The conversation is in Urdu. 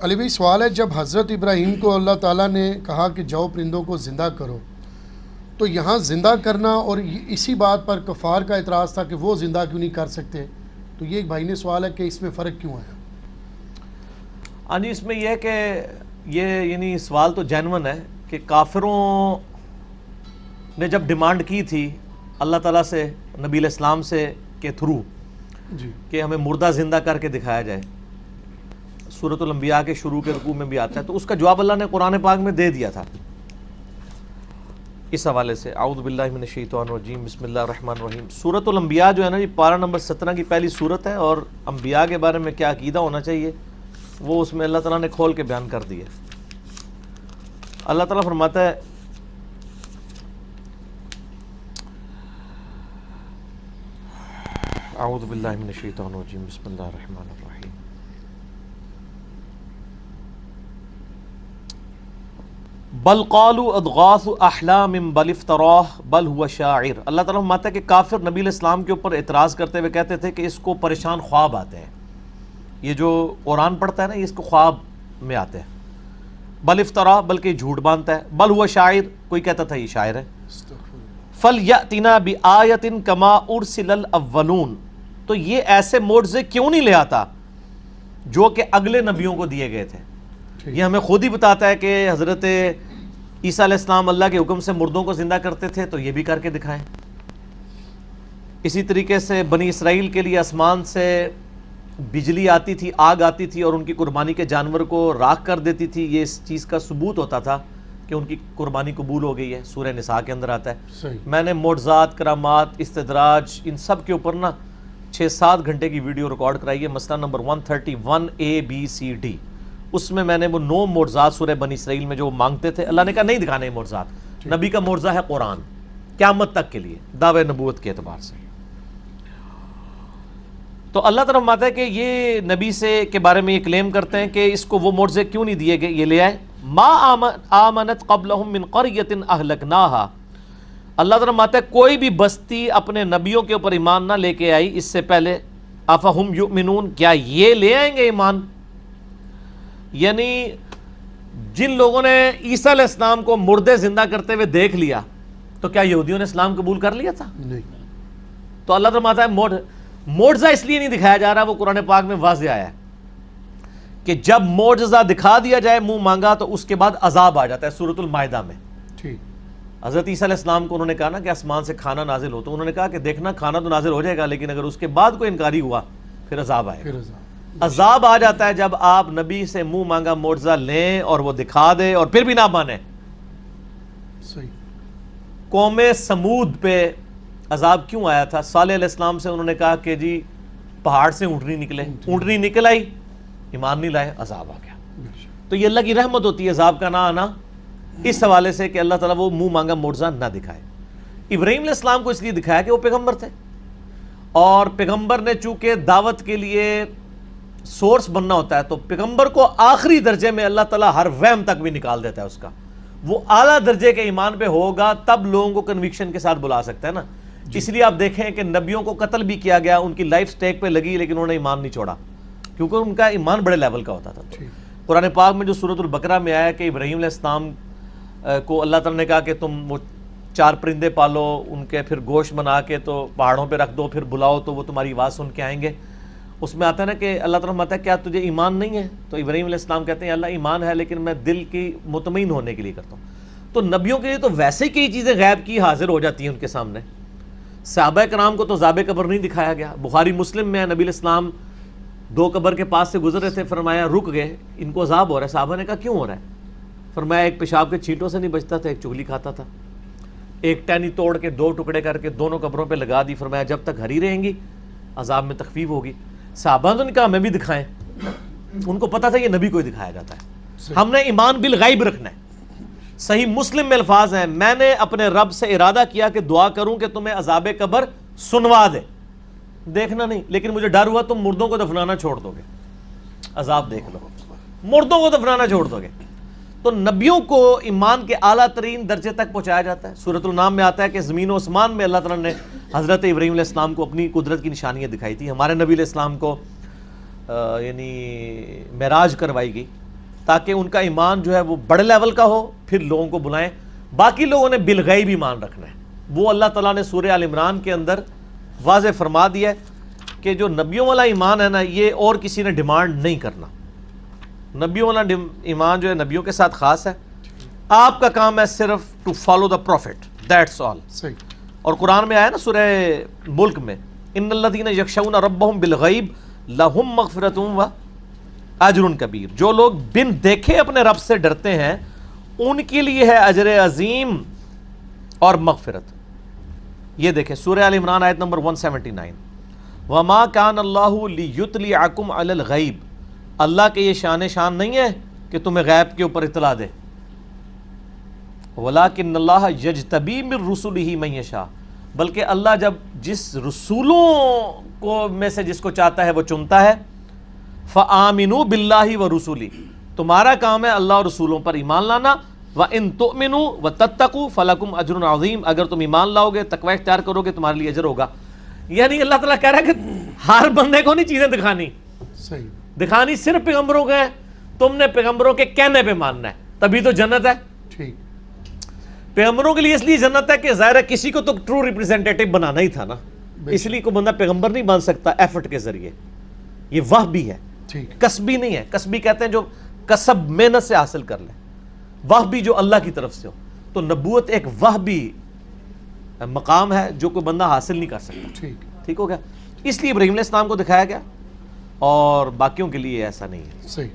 علی بھائی سوال ہے، جب حضرت ابراہیم کو اللہ تعالیٰ نے کہا کہ جاؤ پرندوں کو زندہ کرو، تو یہاں زندہ کرنا اور اسی بات پر کفار کا اعتراض تھا کہ وہ زندہ کیوں نہیں کر سکتے، تو یہ ایک بھائی نے سوال ہے کہ اس میں فرق کیوں آیا؟ ہاں جی، اس میں یہ ہے کہ یہ یعنی سوال تو جینون ہے کہ کافروں نے جب ڈیمانڈ کی تھی اللہ تعالیٰ سے نبی علیہ السلام سے کے تھرو جی کہ ہمیں مردہ زندہ کر کے دکھایا جائے، سورۃ الانبیاء کے شروع کے رکوع میں بھی آتا ہے، تو اس کا جواب اللہ نے قرآن پاک میں دے دیا تھا۔ اس حوالے سے اعوذ باللہ من الشیطان الرجیم، بسم اللہ الرحمن الرحیم۔ سورۃ الانبیاء جو ہے نا، یہ پارہ نمبر 17 کی پہلی سورت ہے، اور انبیاء کے بارے میں کیا عقیدہ ہونا چاہیے وہ اس میں اللہ تعالیٰ نے کھول کے بیان کر دیا۔ اللہ تعالیٰ فرماتا ہے اعوذ باللہ من الشیطان الرجیم، بسم اللہ الرحمن الرحیم۔ بل قالوا اضغاث احلام بل افتراہ بل هو شاعر۔ اللہ تعالیٰ فرماتا ہے کہ کافر نبی علیہ السلام کے اوپر اعتراض کرتے ہوئے کہتے تھے کہ اس کو پریشان خواب آتے ہیں، یہ جو قرآن پڑھتا ہے نا، یہ اس کو خواب میں آتے ہیں۔ بل افتراہ، بلکہ جھوٹ باندھتا ہے، بل هو شاعر، کوئی کہتا تھا یہ شاعر ہے۔ فَلْيَأْتِنَا بِآیَةٍ كَمَا أُرْسِلَ الْأَوَّلُونَ، تو یہ ایسے معجزے کیوں نہیں لے آتا جو کہ اگلے نبیوں کو دیے گئے تھے؟ یہ ہمیں خود ہی بتاتا ہے کہ حضرت عیسیٰ علیہ السلام اللہ کے حکم سے مردوں کو زندہ کرتے تھے، تو یہ بھی کر کے دکھائیں۔ اسی طریقے سے بنی اسرائیل کے لیے آسمان سے بجلی آتی تھی، آگ آتی تھی، اور ان کی قربانی کے جانور کو راکھ کر دیتی تھی، یہ اس چیز کا ثبوت ہوتا تھا کہ ان کی قربانی قبول ہو گئی ہے، سورہ نساء کے اندر آتا ہے۔ صحیح۔ میں نے معجزات، کرامات، استدراج، ان سب کے اوپر نا 6-7 گھنٹے کی ویڈیو ریکارڈ کرائی ہے، مسئلہ نمبر 131A-B-C-D، اس میں نے وہ 9 معجزات سورہ بنی اسرائیل میں جو مانگتے تھے، اللہ نے کہا نہیں دکھانے معجزات، نبی کا معجزہ ہے قرآن، قیامت تک کے لیے دعوے نبوت کے اعتبار سے۔ تو اللہ تعالیٰ فرماتا ہے کہ یہ نبی سے کے بارے میں یہ کلیم کرتے ہیں کہ اس کو وہ معجزے کیوں نہیں دیے گئے، یہ لے آئے۔ ما آمنت قبلہم من قریۃ اہلکناہا، اللہ تعالیٰ فرماتا ہے کوئی بھی بستی اپنے نبیوں کے اوپر ایمان نہ لے کے آئی اس سے پہلے، افہم یؤمنون، کیا یہ لے آئیں گے ایمان؟ یعنی جن لوگوں نے عیسیٰ علیہ السلام کو مردے زندہ کرتے ہوئے دیکھ لیا، تو کیا یہودیوں نے اسلام قبول کر لیا تھا؟ نہیں۔ تو اللہ تعالیٰ فرماتا ہے معجزہ اس لیے نہیں دکھایا جا رہا، وہ قرآن پاک میں واضح آیا ہے کہ جب معجزہ دکھا دیا جائے منہ مانگا تو اس کے بعد عذاب آ جاتا ہے۔ سورۃ المائدہ میں ٹھیک، حضرت عیسیٰ علیہ السلام کو انہوں نے کہا نا کہ آسمان سے کھانا نازل ہو، تو انہوں نے کہا کہ دیکھنا کھانا تو نازل ہو جائے گا، لیکن اگر اس کے بعد کوئی انکاری ہوا پھر عذاب آئے گا۔ عذاب آ جاتا ہے جب آپ نبی سے منہ مانگا معجزہ لیں اور وہ دکھا دے اور پھر بھی نہ مانے۔ صحیح۔ قوم سمود پہ عذاب کیوں آیا تھا؟ صالح علیہ السلام سے انہوں نے کہا کہ جی پہاڑ سے اونٹنی نکلے، اونٹنی نکل آئی، ایمان نہیں لائے، عذاب آ گیا۔ تو یہ اللہ کی رحمت ہوتی ہے عذاب کا نہ آنا، اس حوالے سے کہ اللہ تعالیٰ وہ منہ مانگا معجزہ نہ دکھائے۔ ابراہیم علیہ السلام کو اس لیے دکھایا کہ وہ پیغمبر تھے، اور پیغمبر نے چونکہ دعوت کے لیے سورس بننا ہوتا ہے، تو پیغمبر کو آخری درجے میں اللہ تعالیٰ ہر وہم تک بھی نکال دیتا ہے اس کا، وہ اعلیٰ درجے کے ایمان پہ ہوگا تب لوگوں کو کنوکشن کے ساتھ بلا سکتا ہے نا۔ اس لیے آپ دیکھیں کہ نبیوں کو قتل بھی کیا گیا، ان کی لائف سٹیک پہ لگی، لیکن انہوں نے ایمان نہیں چھوڑا کیونکہ ان کا ایمان بڑے لیول کا ہوتا تھا۔ قرآن پاک میں جو سورۃ البقرہ میں آیا کہ ابراہیم علیہ السلام کو اللہ تعالیٰ نے کہا کہ تم وہ 4 پرندے پالو، ان کے پھر گوشت بنا کے تو پہاڑوں پہ رکھ دو، پھر بلاؤ تو وہ تمہاری آواز سن کے آئیں گے۔ اس میں آتا ہے نا کہ اللہ تعالیٰ فرماتا ہے کیا تجھے ایمان نہیں ہے؟ تو ابراہیم علیہ السلام کہتے ہیں اللہ ایمان ہے، لیکن میں دل کی مطمئن ہونے کے لیے کرتا ہوں۔ تو نبیوں کے لیے تو ویسے ہی کئی چیزیں غیب کی حاضر ہو جاتی ہیں ان کے سامنے۔ صحابہ کرام کو تو عذاب قبر نہیں دکھایا گیا۔ بخاری مسلم میں نبی علیہ السلام 2 قبر کے پاس سے گزر رہے تھے، فرمایا رک گئے، ان کو عذاب ہو رہا ہے۔ صحابہ نے کہا کیوں ہو رہا ہے؟ فرمایا ایک پیشاب کے چھینٹوں سے نہیں بچتا تھا، ایک چغلی کھاتا تھا، ایک ٹہنی توڑ کے 2 ٹکڑے کر کے دونوں قبروں پہ لگا دی، فرمایا جب تک ہری رہیں گی عذاب میں تخفیف ہوگی۔ صحابہ نے کہا ہمیں بھی دکھائیں، ان کو پتا تھا یہ نبی کو ہی دکھایا جاتا ہے، ہم نے ایمان بالغیب رکھنا ہے۔ صحیح مسلم میں الفاظ ہیں میں نے اپنے رب سے ارادہ کیا کہ دعا کروں کہ تمہیں عذاب قبر سنوا دے، دیکھنا نہیں، لیکن مجھے ڈر ہوا تم مردوں کو دفنانا چھوڑ دو گے، عذاب دیکھ لو، مردوں کو دفنانا چھوڑ دو گے۔ تو نبیوں کو ایمان کے اعلیٰ ترین درجے تک پہنچایا جاتا ہے۔ سورۃ النام میں آتا ہے کہ زمین و آسمان میں اللہ تعالیٰ نے حضرت ابراہیم علیہ السلام کو اپنی قدرت کی نشانیاں دکھائی تھی۔ ہمارے نبی علیہ السلام کو یعنی معراج کروائی گئی، تاکہ ان کا ایمان جو ہے وہ بڑے لیول کا ہو، پھر لوگوں کو بلائیں. باقی لوگوں نے بالغیب ایمان رکھنا ہے. وہ اللہ تعالیٰ نے سورہ آل عمران کے اندر واضح فرما دیا ہے کہ جو نبیوں والا ایمان ہے نا، یہ اور کسی نے ڈیمانڈ نہیں کرنا. نبیوں والا ایمان جو ہے نبیوں کے ساتھ خاص ہے. آپ کا کام ہے صرف to follow the profit, that's all. صحیح. اور قرآن میں آیا نا سورہ ملک میں، ان الذین یخشون ربہم بالغیب لہم مغفرۃ و اجر کبیر. جو لوگ بن دیکھے اپنے رب سے ڈرتے ہیں ان کے لیے ہے اجر عظیم اور مغفرت. یہ دیکھیں سورہ آل عمران آیت نمبر 179. وما کان اللہ لیطلعکم علی الغیب. اللہ کے یہ شان نہیں ہے کہ تمہیں غیب کے اوپر اطلاع دے. ولیکن اللہ یجتبی من رسلہ من یشاء. بلکہ اللہ جب جس رسولوں کو میں سے جس کو چاہتا ہے وہ چنتا ہے. فآمنوا باللہ ورسولہ. تمہارا کام ہے اللہ اور رسولوں پر ایمان لانا. وَإِن تُؤْمِنُوا وَتَتَّقُوا فَلَكُمْ أَجْرٌ عَظِيمٌ. اگر تم ایمان لاؤ گے، تقوی اختیار کرو گے، تمہارے لیے اجر ہوگا. یعنی اللہ تعالیٰ کہہ رہا ہے کہ ہر بندے کو نہیں چیزیں دکھانی. صحیح. دکھانی صرف پیغمبروں کے ہیں. تم نے پیغمبروں کے کہنے پہ ماننا ہے، تبھی تو جنت ہے. ٹھیک. پیغمبروں کے لیے اس لیے جنت ہے کہ ظاہر ہے کسی کو تو ٹرو ریپرزینٹیٹو بنانا ہی تھا نا. اس لیے کوئی بندہ پیغمبر نہیں بن سکتا ایفرٹ کے ذریعے. یہ وہبی ہے، ٹھیک. کسبی نہیں ہے. کسبی کہتے ہیں جو کسب محنت سے حاصل کر لے. وہبی جو اللہ کی طرف سے ہو. تو نبوت ایک وہبی مقام ہے جو کوئی بندہ حاصل نہیں کر سکتا. ٹھیک. ٹھیک ہو گیا. اس لیے ابراہیم علیہ السلام کو دکھایا گیا اور باقیوں کے لیے ایسا نہیں ہے. صحیح.